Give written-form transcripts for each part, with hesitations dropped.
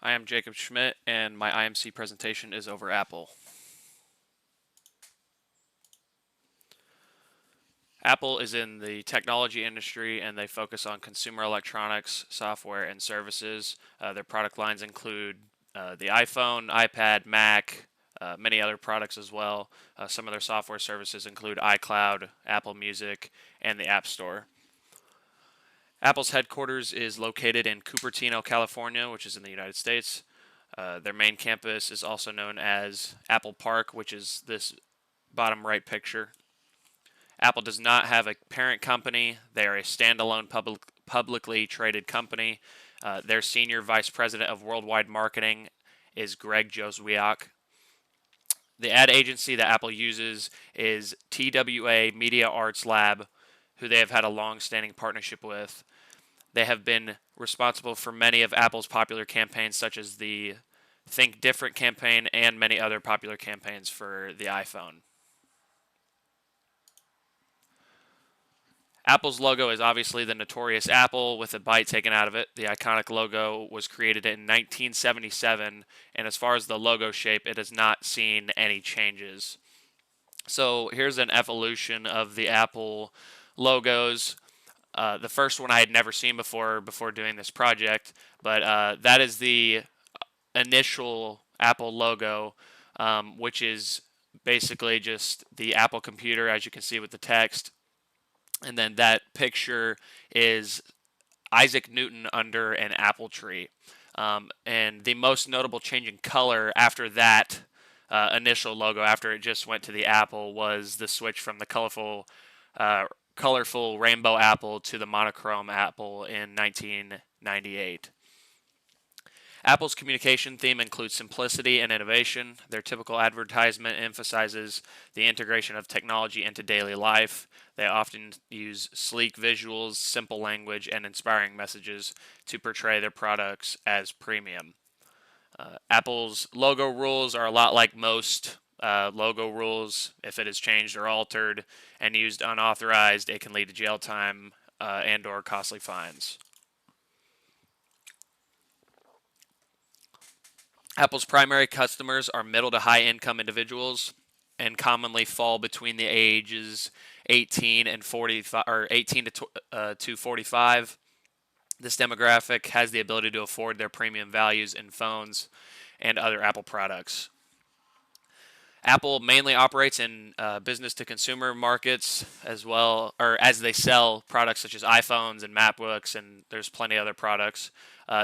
I am Jacob Schmidt, and my IMC presentation is over Apple. Apple is in the technology industry and they focus on consumer electronics, software, and services. Their product lines include the iPhone, iPad, Mac, many other products as well. Some of their software services include iCloud, Apple Music, and the App Store. Apple's headquarters is located in Cupertino, California, which is in the United States. Their main campus is also known as Apple Park, which is this bottom right picture. Apple does not have a parent company. They are a standalone publicly traded company. Their senior vice president of worldwide marketing is Greg Joswiak. The ad agency that Apple uses is TWA Media Arts Lab, who they have had a long-standing partnership with. They have been responsible for many of Apple's popular campaigns, such as the Think Different campaign and many other popular campaigns for the iPhone. Apple's logo is obviously the notorious apple with a bite taken out of it. The iconic logo was created in 1977, and as far as the logo shape, it has not seen any changes. So here's an evolution of the Apple logos. The first one I had never seen before doing this project, but that is the initial Apple logo, which is basically just the Apple computer, as you can see with the text. And then that picture is Isaac Newton under an apple tree. And the most notable change in color after that initial logo, after it just went to the apple, was the switch from the colorful rainbow apple to the monochrome apple in 1998. Apple's communication theme includes simplicity and innovation. Their typical advertisement emphasizes the integration of technology into daily life. They often use sleek visuals, simple language, and inspiring messages to portray their products as premium. Apple's logo rules are a lot like most logo rules. If it is changed or altered and used unauthorized, it can lead to jail time and/or costly fines. Apple's primary customers are middle to high income individuals and commonly fall between the ages 18 and 45 or 18 to 45. This demographic has the ability to afford their premium values in phones and other Apple products. Apple mainly operates in business to consumer markets as well, or as they sell products such as iPhones and MacBooks, and there's plenty of other products.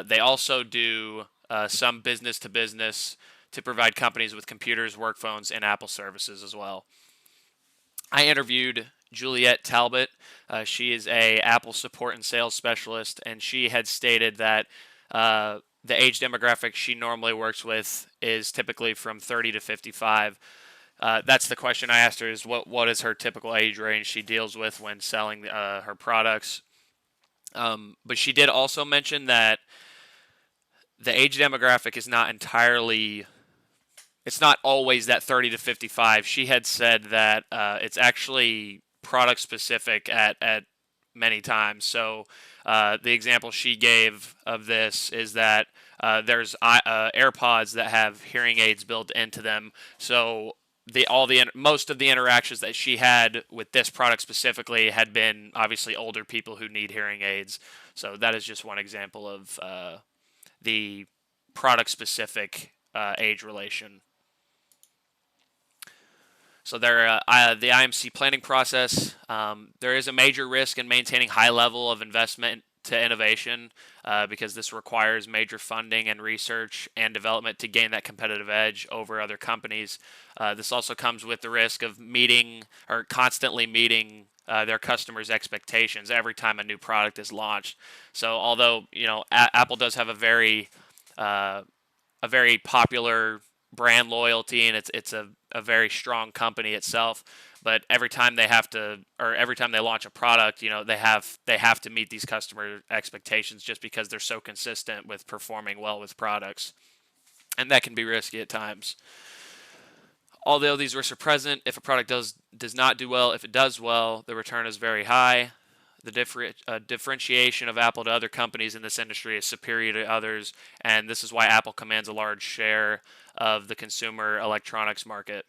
They also do some business to business to provide companies with computers, work phones, and Apple services as well. I interviewed Juliet Talbot. She is a Apple support and sales specialist, and she had stated that the age demographic she normally works with is typically from 30 to 55. That's the question I asked her: is what is her typical age range she deals with when selling her products? But she did also mention that the age demographic is not entirely, it's not always that 30 to 55. She had said that it's actually product specific at many times. So the example she gave of this is that there's AirPods that have hearing aids built into them. So most of the interactions that she had with this product specifically had been obviously older people who need hearing aids. So that is just one example of the product specific age relation. So the IMC planning process, there is a major risk in maintaining high level of investment to innovation because this requires major funding and research and development to gain that competitive edge over other companies. This also comes with the risk of constantly meeting their customers' expectations every time a new product is launched. So although Apple does have a very popular brand loyalty, and it's a very strong company itself, but every time they launch a product, they have to meet these customer expectations just because they're so consistent with performing well with products, and that can be risky at times. Although these risks are present, if a product does not do well, if it does well, the return is very high. The differentiation of Apple to other companies in this industry is superior to others, and this is why Apple commands a large share of the consumer electronics market.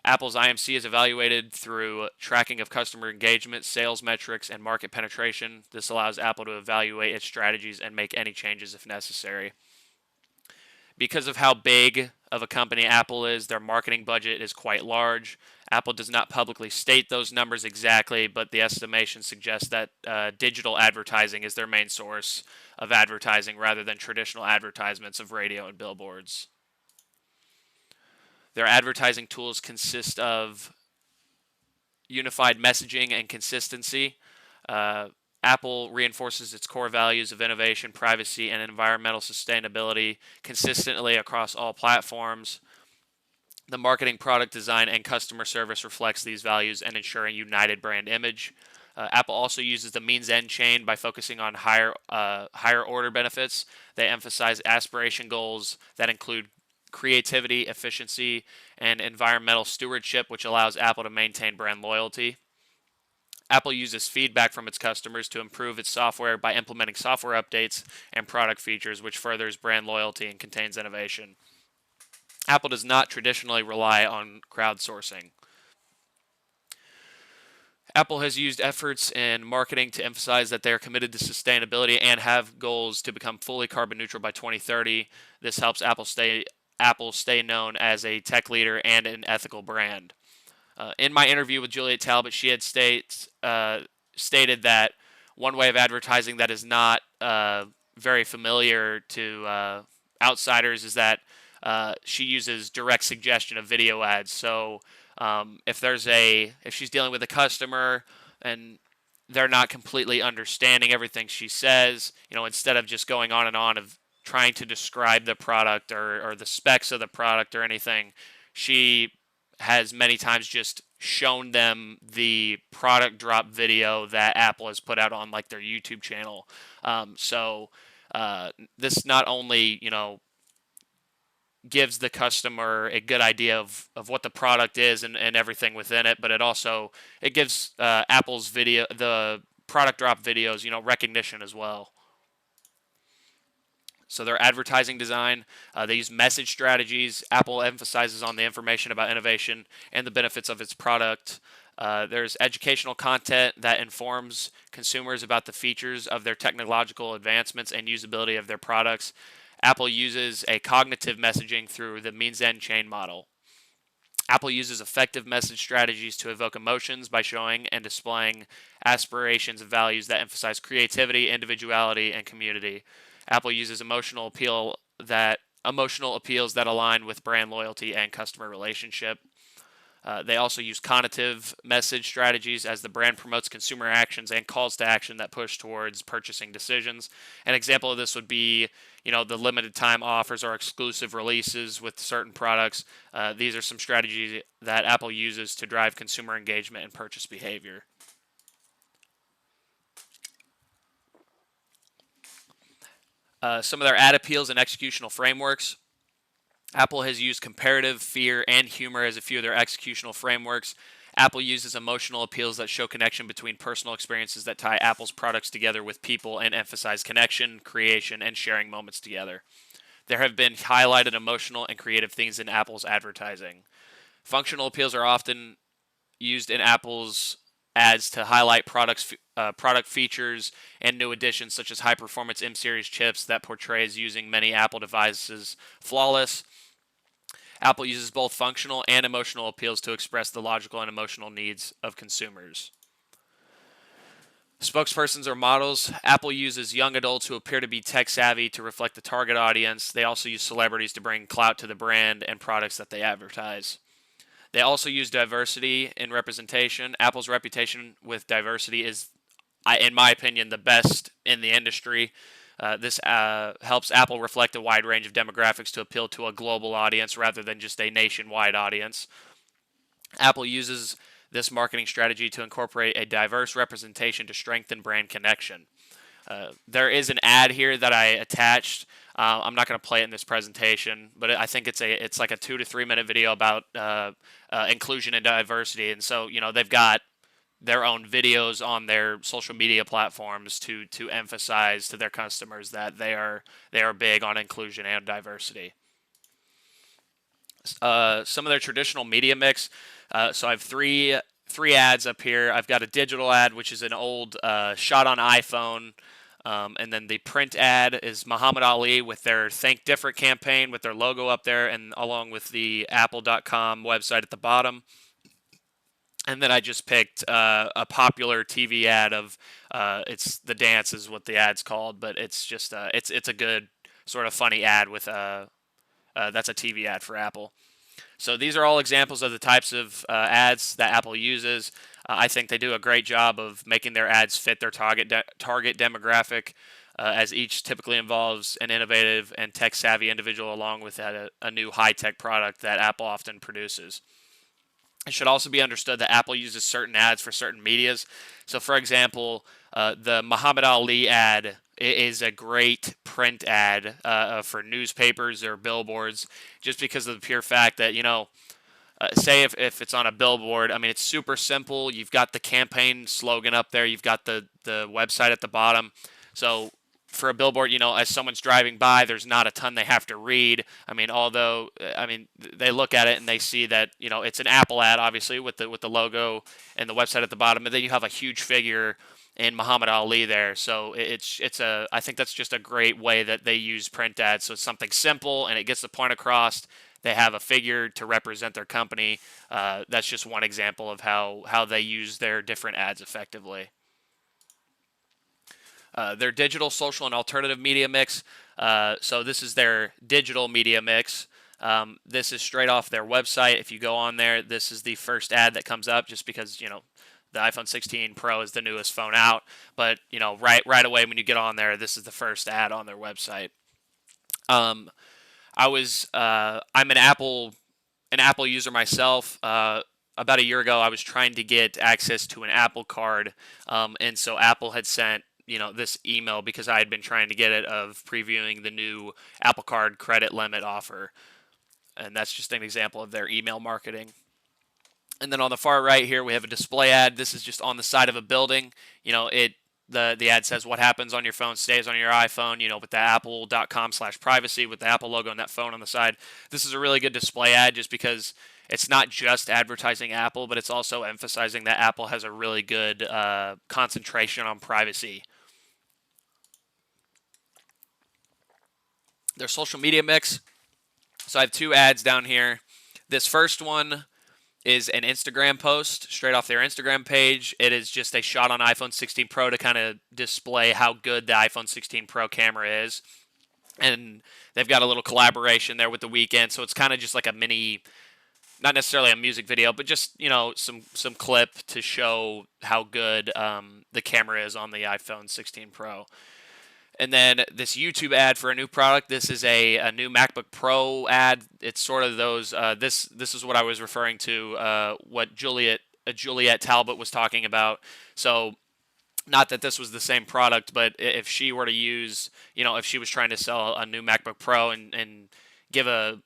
Apple's IMC is evaluated through tracking of customer engagement, sales metrics, and market penetration. This allows Apple to evaluate its strategies and make any changes if necessary. Because of how big of a company Apple is, their marketing budget is quite large. Apple does not publicly state those numbers exactly, but the estimation suggests that digital advertising is their main source of advertising rather than traditional advertisements of radio and billboards. Their advertising tools consist of unified messaging and consistency. Uh, Apple reinforces its core values of innovation, privacy, and environmental sustainability consistently across all platforms. The marketing, product design, and customer service reflects these values and ensure a united brand image. Apple also uses the means-end chain by focusing on higher order benefits. They emphasize aspiration goals that include creativity, efficiency, and environmental stewardship, which allows Apple to maintain brand loyalty. Apple uses feedback from its customers to improve its software by implementing software updates and product features, which furthers brand loyalty and contains innovation. Apple does not traditionally rely on crowdsourcing. Apple has used efforts in marketing to emphasize that they are committed to sustainability and have goals to become fully carbon neutral by 2030. This helps Apple stay known as a tech leader and an ethical brand. In my interview with Juliet Talbot, she had stated that one way of advertising that is not very familiar to outsiders is that she uses direct suggestion of video ads. So if she's dealing with a customer and they're not completely understanding everything she says, instead of just going on and on of trying to describe the product or the specs of the product or anything, she has many times just shown them the product drop video that Apple has put out on like their YouTube channel. This not only, gives the customer a good idea of what the product is and everything within it, but it gives Apple's the product drop videos, recognition as well. So their advertising design, they use message strategies. Apple emphasizes on the information about innovation and the benefits of its product. There's educational content that informs consumers about the features of their technological advancements and usability of their products. Apple uses a cognitive messaging through the means-end chain model. Apple uses effective message strategies to evoke emotions by showing and displaying aspirations and values that emphasize creativity, individuality, and community. Apple uses emotional appeals that align with brand loyalty and customer relationship. They also use conative message strategies as the brand promotes consumer actions and calls to action that push towards purchasing decisions. An example of this would be, the limited time offers or exclusive releases with certain products. These are some strategies that Apple uses to drive consumer engagement and purchase behavior. Some of their ad appeals and executional frameworks. Apple has used comparative, fear, and humor as a few of their executional frameworks. Apple uses emotional appeals that show connection between personal experiences that tie Apple's products together with people and emphasize connection, creation, and sharing moments together. There have been highlighted emotional and creative themes in Apple's advertising. Functional appeals are often used in Apple's ads to highlight product features and new additions such as high-performance M-series chips that portrays using many Apple devices flawless. Apple uses both functional and emotional appeals to express the logical and emotional needs of consumers. Spokespersons or models. Apple uses young adults who appear to be tech-savvy to reflect the target audience. They also use celebrities to bring clout to the brand and products that they advertise. They also use diversity in representation. Apple's reputation with diversity is, in my opinion, the best in the industry. This helps Apple reflect a wide range of demographics to appeal to a global audience rather than just a nationwide audience. Apple uses this marketing strategy to incorporate a diverse representation to strengthen brand connection. There is an ad here that I attached. I'm not going to play it in this presentation, but I think it's like a 2 to 3 minute video about inclusion and diversity. And so, they've got their own videos on their social media platforms to emphasize to their customers that they are big on inclusion and diversity. Some of their traditional media mix. So I have three ads up here. I've got a digital ad, which is an old shot on iPhone. And then the print ad is Muhammad Ali with their Think Different campaign with their logo up there, and along with the Apple.com website at the bottom. And then I just picked a popular TV ad of it's the dance is what the ad's called, but it's just it's a good sort of funny ad with that's a TV ad for Apple. So these are all examples of the types of ads that Apple uses. I think they do a great job of making their ads fit their target demographic, as each typically involves an innovative and tech-savvy individual along with a new high-tech product that Apple often produces. It should also be understood that Apple uses certain ads for certain medias. So, for example, the Muhammad Ali ad is a great print ad for newspapers or billboards, just because of the pure fact that, say if it's on a billboard, I mean, it's super simple. You've got the campaign slogan up there, you've got the website at the bottom. So, for a billboard, as someone's driving by, there's not a ton they have to read. I mean, although, they look at it and they see that, it's an Apple ad, obviously, with the logo and the website at the bottom, and then you have a huge figure in Muhammad Ali there. So I think that's just a great way that they use print ads. So it's something simple and it gets the point across. They have a figure to represent their company. That's just one example of how they use their different ads effectively. Their digital, social, and alternative media mix. So this is their digital media mix. This is straight off their website. If you go on there, this is the first ad that comes up, just because the iPhone 16 Pro is the newest phone out. But right away when you get on there, this is the first ad on their website. I'm an Apple user myself. About a year ago, I was trying to get access to an Apple Card, and so Apple had sent this email, because I had been trying to get it, of previewing the new Apple Card credit limit offer. And that's just an example of their email marketing. And then on the far right here, we have a display ad. This is just on the side of a building. The ad says what happens on your phone stays on your iPhone, with the apple.com/privacy with the Apple logo and that phone on the side. This is a really good display ad, just because it's not just advertising Apple, but it's also emphasizing that Apple has a really good concentration on privacy. Their social media mix. So I have two ads down here. This first one is an Instagram post straight off their Instagram page. It is just a shot on iPhone 16 Pro to kind of display how good the iPhone 16 Pro camera is. And they've got a little collaboration there with The Weeknd, so it's kind of just like a mini, not necessarily a music video, but just some clip to show how good the camera is on the iPhone 16 Pro. And then this YouTube ad for a new product. This is a new MacBook Pro ad. It's sort of those. This is what I was referring to. What Juliet Talbot was talking about. So, not that this was the same product, but if she were to use, if she was trying to sell a new MacBook Pro and give a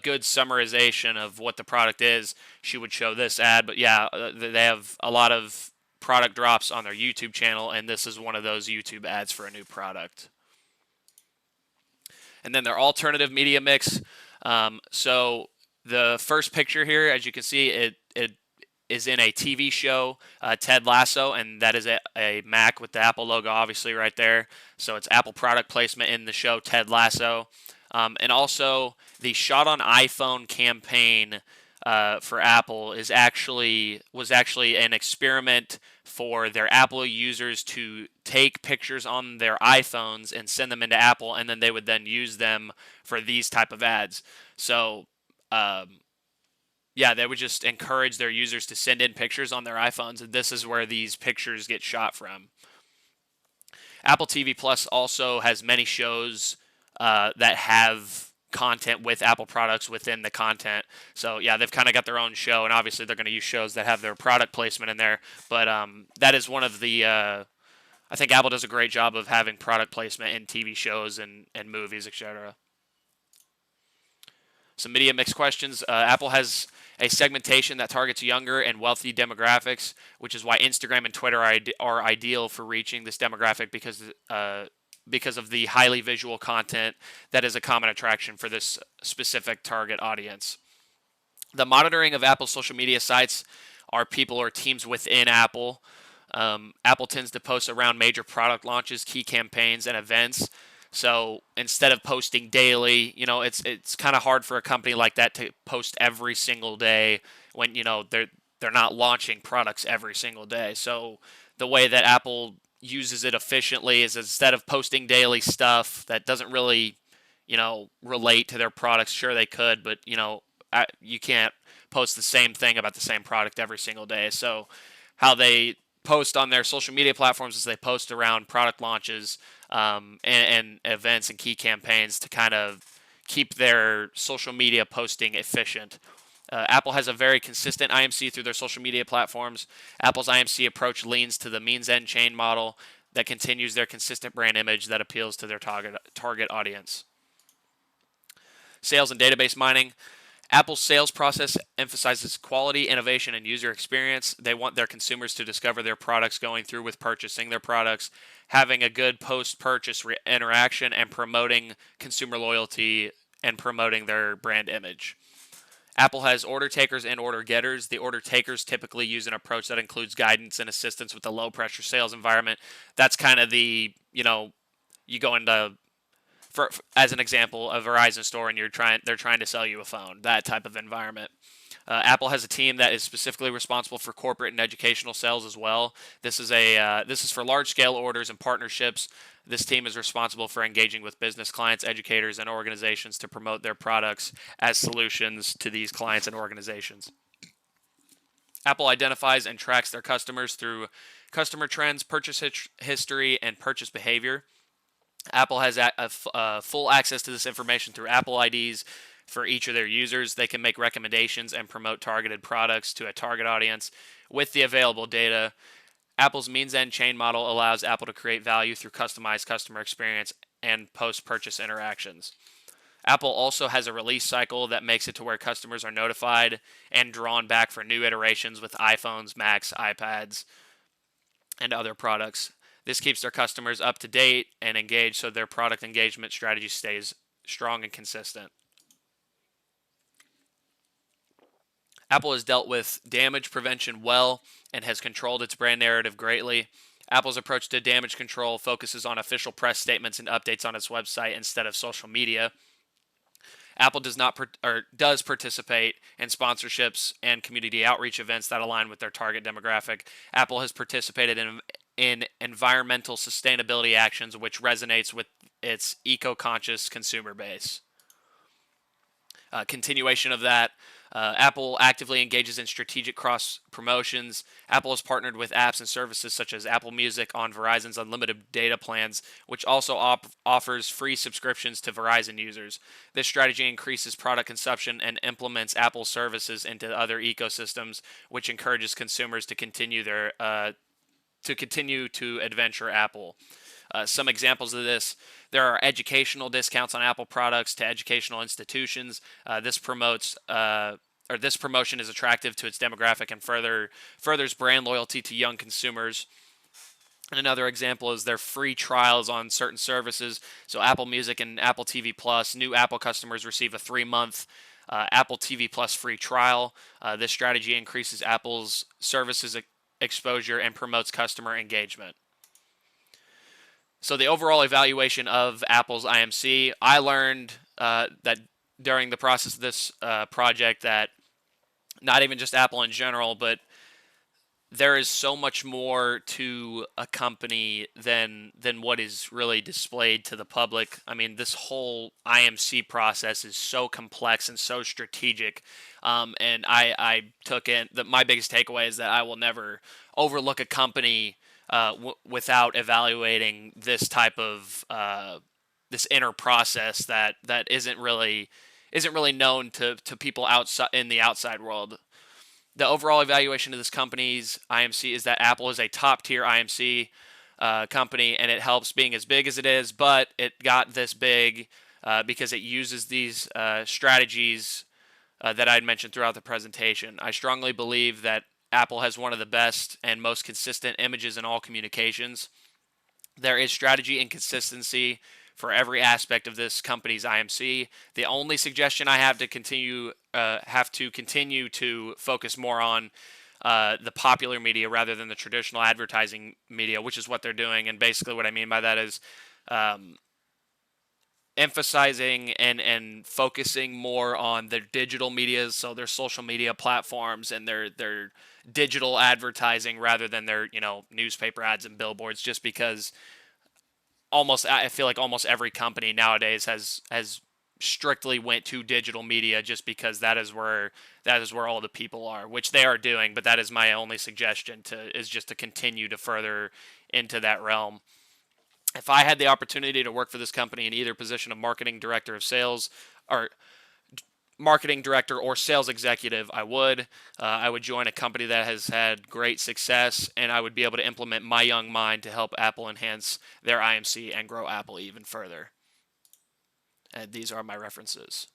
good summarization of what the product is, she would show this ad. But yeah, they have a lot of product drops on their YouTube channel, and this is one of those YouTube ads for a new product. And then their alternative media mix. So the first picture here, as you can see, it is in a TV show, Ted Lasso, and that is a Mac with the Apple logo obviously right there. So it's Apple product placement in the show Ted Lasso. And also the shot on iPhone campaign for Apple was actually an experiment for their Apple users to take pictures on their iPhones and send them into Apple, and then they would then use them for these type of ads. So, they would just encourage their users to send in pictures on their iPhones, and this is where these pictures get shot from. Apple TV Plus also has many shows that have content with Apple products within the content. So yeah, they've kind of got their own show, and obviously they're going to use shows that have their product placement in there. But that is one of the I think Apple does a great job of having product placement in TV shows and movies, etc. Some media mix questions. Apple has a segmentation that targets younger and wealthy demographics, which is why Instagram and Twitter are ideal for reaching this demographic because of the highly visual content that is a common attraction for this specific target audience. The monitoring of Apple's social media sites are people or teams within Apple. Apple tends to post around major product launches, key campaigns, and events. So instead of posting daily, it's kind of hard for a company like that to post every single day when they're not launching products every single day. So the way that Apple uses it efficiently is instead of posting daily stuff that doesn't really, relate to their products. Sure, they could, but you can't post the same thing about the same product every single day. So how they post on their social media platforms is they post around product launches and events and key campaigns to kind of keep their social media posting efficient. Apple has a very consistent IMC through their social media platforms. Apple's IMC approach leans to the means end chain model that continues their consistent brand image that appeals to their target audience. Sales and database mining. Apple's sales process emphasizes quality, innovation, and user experience. They want their consumers to discover their products going through with purchasing their products, having a good post-purchase interaction, and promoting consumer loyalty and promoting their brand image. Apple has order takers and order getters. The order takers typically use an approach that includes guidance and assistance with the low-pressure sales environment. That's kind of you go into as an example, a Verizon store, and they're trying to sell you a phone. That type of environment. Apple has a team that is specifically responsible for corporate and educational sales as well. This is for large scale orders and partnerships. This team is responsible for engaging with business clients, educators, and organizations to promote their products as solutions to these clients and organizations. Apple identifies and tracks their customers through customer trends, purchase history, and purchase behavior. Apple has full access to this information through Apple IDs for each of their users. They can make recommendations and promote targeted products to a target audience with the available data. Apple's means end chain model allows Apple to create value through customized customer experience and post-purchase interactions. Apple also has a release cycle that makes it to where customers are notified and drawn back for new iterations with iPhones, Macs, iPads, and other products. This keeps their customers up to date and engaged so their product engagement strategy stays strong and consistent. Apple has dealt with damage prevention well and has controlled its brand narrative greatly. Apple's approach to damage control focuses on official press statements and updates on its website instead of social media. Apple does participate in sponsorships and community outreach events that align with their target demographic. Apple has participated in environmental sustainability actions, which resonates with its eco-conscious consumer base. Continuation of that, Apple actively engages in strategic cross-promotions. Apple has partnered with apps and services such as Apple Music on Verizon's unlimited data plans, which also offers free subscriptions to Verizon users. This strategy increases product consumption and implements Apple services into other ecosystems, which encourages consumers to continue to adventure Apple. Some examples of this: there are educational discounts on Apple products to educational institutions. This promotion is attractive to its demographic and furthers brand loyalty to young consumers. And another example is their free trials on certain services. So Apple Music and Apple TV Plus. New Apple customers receive a 3-month Apple TV Plus free trial. This strategy increases Apple's services exposure and promotes customer engagement. So the overall evaluation of Apple's IMC, I learned that during the process of this project that not even just Apple in general, but there is so much more to a company than what is really displayed to the public. I mean, this whole IMC process is so complex and so strategic. And I took in that my biggest takeaway is that I will never overlook a company without evaluating this type of this inner process that isn't really known to people outside in the outside world. The overall evaluation of this company's IMC is that Apple is a top tier IMC company, and it helps being as big as it is. But it got this big because it uses these strategies that I had mentioned throughout the presentation. I strongly believe that Apple has one of the best and most consistent images in all communications. There is strategy and consistency for every aspect of this company's IMC. The only suggestion I have to continue to focus more on the popular media rather than the traditional advertising media, which is what they're doing. And basically, what I mean by that is um, emphasizing and focusing more on their digital medias, so their social media platforms and their digital advertising rather than their newspaper ads and billboards. Just because I feel like almost every company nowadays has strictly went to digital media just because that is where all the people are, which they are doing. But that is my only suggestion is just to continue to further into that realm. If I had the opportunity to work for this company in either position of marketing director of sales or marketing director or sales executive, I would. I would join a company that has had great success, and I would be able to implement my young mind to help Apple enhance their IMC and grow Apple even further. And these are my references.